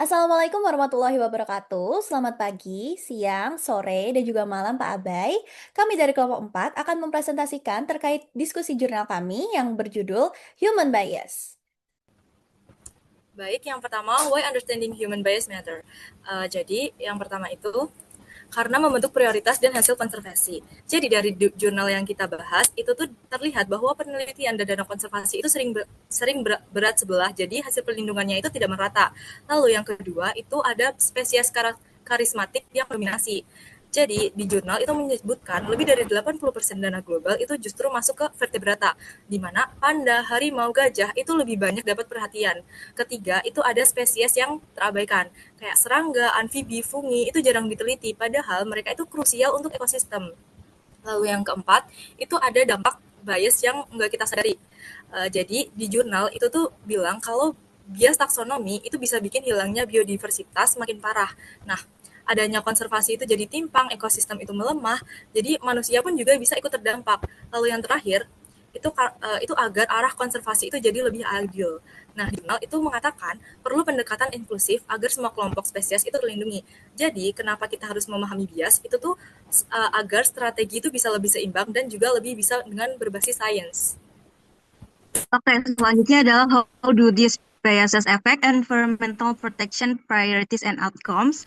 Assalamualaikum warahmatullahi wabarakatuh. Selamat pagi, siang, sore, dan juga malam Pak Abai. Kami dari kelompok 4 akan mempresentasikan terkait diskusi jurnal kami yang berjudul Human Bias. Baik, yang pertama, why understanding human bias matter. Jadi, yang pertama itu karena membentuk prioritas dan hasil konservasi. Jadi dari jurnal yang kita bahas itu tuh terlihat bahwa penelitian dan dana konservasi itu berat sebelah. Jadi hasil perlindungannya itu tidak merata. Lalu yang kedua itu ada spesies karismatik yang dominasi. Jadi di jurnal itu menyebutkan lebih dari 80% dana global itu justru masuk ke vertebrata, di mana panda, harimau, gajah itu lebih banyak dapat perhatian. Ketiga, itu ada spesies yang terabaikan, kayak serangga, amfibi, fungi, itu jarang diteliti, padahal mereka itu krusial untuk ekosistem. Lalu yang keempat, itu ada dampak bias yang nggak kita sadari. Jadi di jurnal itu tuh bilang kalau bias taksonomi itu bisa bikin hilangnya biodiversitas makin parah. Nah, adanya konservasi itu jadi timpang, ekosistem itu melemah, jadi manusia pun juga bisa ikut terdampak. Lalu yang terakhir, itu agar arah konservasi itu jadi lebih adil. Nah, jurnal itu mengatakan perlu pendekatan inklusif agar semua kelompok spesies itu terlindungi. Jadi, kenapa kita harus memahami bias? Itu tuh agar strategi itu bisa lebih seimbang dan juga lebih bisa dengan berbasis sains. Oke, selanjutnya adalah how do these biases affect environmental protection priorities and outcomes.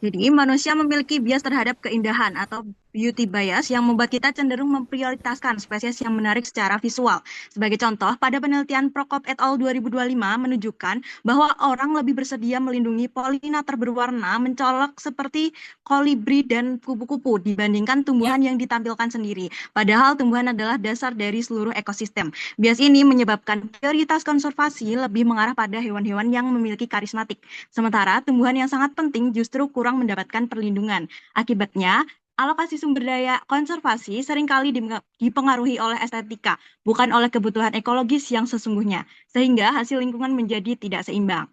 Jadi, manusia memiliki bias terhadap keindahan atau beauty bias yang membuat kita cenderung memprioritaskan spesies yang menarik secara visual. Sebagai contoh, pada penelitian Prokop et al. 2025 menunjukkan bahwa orang lebih bersedia melindungi polinator berwarna mencolok seperti kolibri dan kupu-kupu dibandingkan tumbuhan yang ditampilkan sendiri. Padahal tumbuhan adalah dasar dari seluruh ekosistem. Bias ini menyebabkan prioritas konservasi lebih mengarah pada hewan-hewan yang memiliki karismatik. Sementara tumbuhan yang sangat penting justru kurang mendapatkan perlindungan. Akibatnya, alokasi sumber daya konservasi seringkali dipengaruhi oleh estetika, bukan oleh kebutuhan ekologis yang sesungguhnya, sehingga hasil lingkungan menjadi tidak seimbang.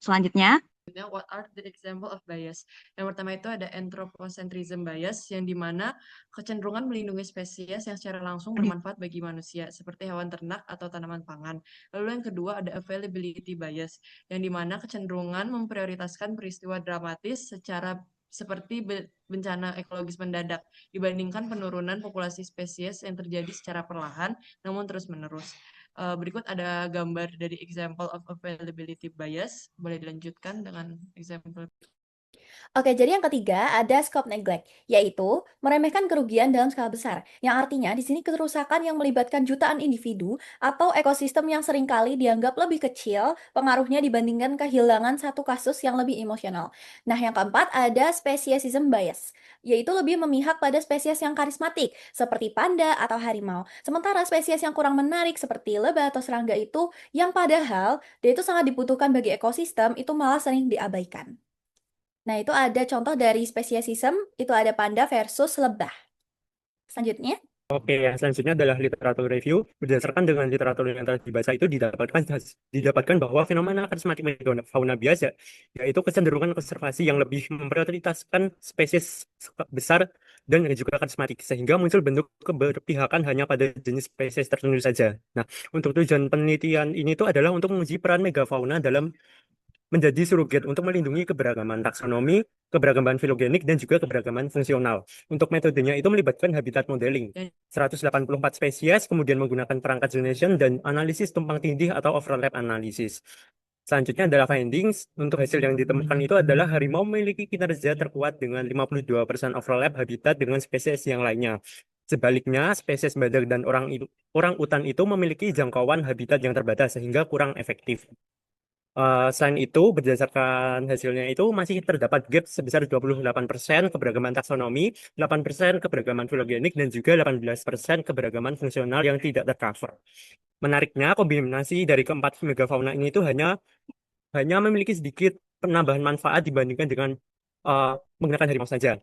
Selanjutnya, What are the example of bias? Yang pertama itu ada anthropocentrism bias, yang dimana kecenderungan melindungi spesies yang secara langsung bermanfaat bagi manusia, seperti hewan ternak atau tanaman pangan. Lalu yang kedua ada availability bias, yang dimana kecenderungan memprioritaskan peristiwa dramatis seperti bencana ekologis mendadak dibandingkan penurunan populasi spesies yang terjadi secara perlahan namun terus-menerus. Berikut ada gambar dari example of availability bias. Boleh dilanjutkan dengan example. Oke, jadi yang ketiga ada scope neglect, yaitu meremehkan kerugian dalam skala besar. Yang artinya di sini kerusakan yang melibatkan jutaan individu atau ekosistem yang seringkali dianggap lebih kecil pengaruhnya dibandingkan kehilangan satu kasus yang lebih emosional. Nah, yang keempat ada speciesism bias, yaitu lebih memihak pada spesies yang karismatik seperti panda atau harimau. Sementara spesies yang kurang menarik seperti lebah atau serangga itu yang padahal dia itu sangat dibutuhkan bagi ekosistem itu malah sering diabaikan. Nah, itu ada contoh dari spesiesism, itu ada panda versus lebah. Selanjutnya, Oke, yang selanjutnya adalah literatur review. Berdasarkan dengan literatur yang telah dibaca itu didapatkan bahwa fenomena karismatik megafauna biasa, yaitu kecenderungan konservasi yang lebih memprioritaskan spesies besar dan juga karismatik, sehingga muncul bentuk keberpihakan hanya pada jenis spesies tertentu saja. Nah, untuk tujuan penelitian ini tuh adalah untuk menguji peran megafauna dalam menjadi surrogate untuk melindungi keberagaman taksonomi, keberagaman filogenik, dan juga keberagaman fungsional. Untuk metodenya itu melibatkan habitat modeling. 184 spesies, kemudian menggunakan perangkat generation dan analisis tumpang tindih atau overlap analisis. Selanjutnya adalah findings. Untuk hasil yang ditemukan itu adalah harimau memiliki kinerja terkuat dengan 52% overlap habitat dengan spesies yang lainnya. Sebaliknya, spesies badak dan orang utan itu memiliki jangkauan habitat yang terbatas sehingga kurang efektif. Selain itu, berdasarkan hasilnya itu masih terdapat gap sebesar 28% keberagaman taksonomi, 8% keberagaman filogenik, dan juga 18% keberagaman fungsional yang tidak tercover. Menariknya, kombinasi dari keempat megafauna ini itu hanya memiliki sedikit penambahan manfaat dibandingkan dengan uh, menggunakan harimau saja.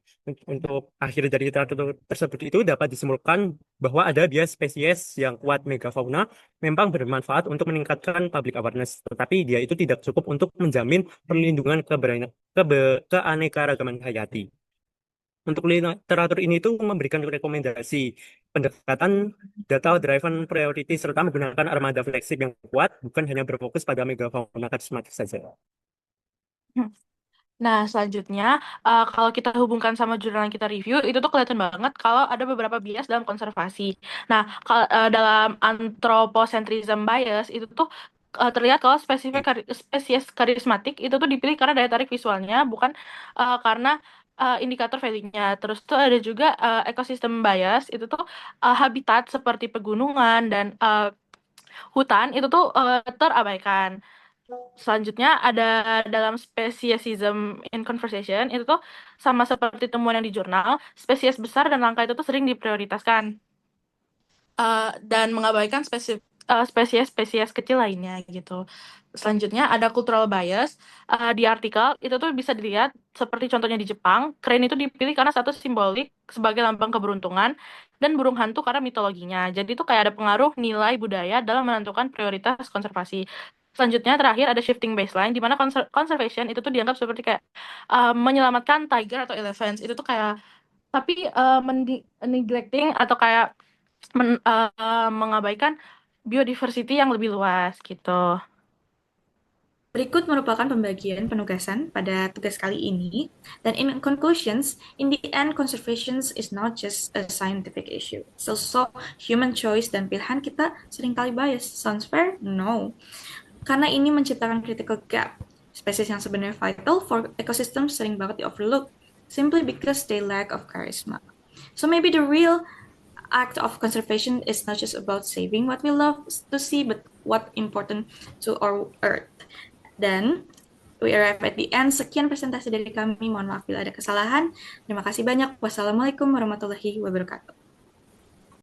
Untuk akhir dari literatur tersebut itu dapat disimpulkan bahwa ada bias spesies yang kuat megafauna memang bermanfaat untuk meningkatkan public awareness, tetapi dia itu tidak cukup untuk menjamin perlindungan keanekaragaman hayati. Untuk literatur ini tuh memberikan rekomendasi pendekatan data-driven priority serta menggunakan armada fleksib yang kuat, bukan hanya berfokus pada megafauna karismatik saja. Nah, selanjutnya, kalau kita hubungkan sama jurnal yang kita review, itu tuh kelihatan banget kalau ada beberapa bias dalam konservasi. Nah, kalau dalam anthropocentrism bias, itu tuh terlihat kalau spesies karismatik itu tuh dipilih karena daya tarik visualnya, bukan karena indikator value-nya. Terus tuh ada juga ekosistem bias, itu tuh habitat seperti pegunungan dan hutan itu tuh terabaikan. Selanjutnya ada dalam speciesism in conversation, itu tuh sama seperti temuan yang di jurnal, spesies besar dan langka itu tuh sering diprioritaskan dan mengabaikan spesies-spesies kecil lainnya gitu. Selanjutnya ada cultural bias. Di artikel itu tuh bisa dilihat seperti contohnya di Jepang, crane itu dipilih karena satu simbolik sebagai lambang keberuntungan dan burung hantu karena mitologinya. Jadi itu kayak ada pengaruh nilai budaya dalam menentukan prioritas konservasi. Selanjutnya terakhir ada shifting baseline di mana conservation itu tuh dianggap seperti kayak menyelamatkan tiger atau elephants. Itu tuh kayak tapi neglecting atau kayak mengabaikan biodiversity yang lebih luas gitu. Berikut merupakan pembagian penugasan pada tugas kali ini. Dan in conclusions, in the end, conservation is not just a scientific issue. It's also human choice dan pilihan kita seringkali bias. Sounds fair? No. Karena ini menciptakan critical gap. Spesies yang sebenarnya vital for ecosystem sering banget di-overlook, simply because they lack of charisma. So maybe the real act of conservation is not just about saving what we love to see, but what important to our earth. Dan we arrive at the end. Sekian presentasi dari kami. Mohon maaf bila ada kesalahan. Terima kasih banyak. Wassalamualaikum warahmatullahi wabarakatuh.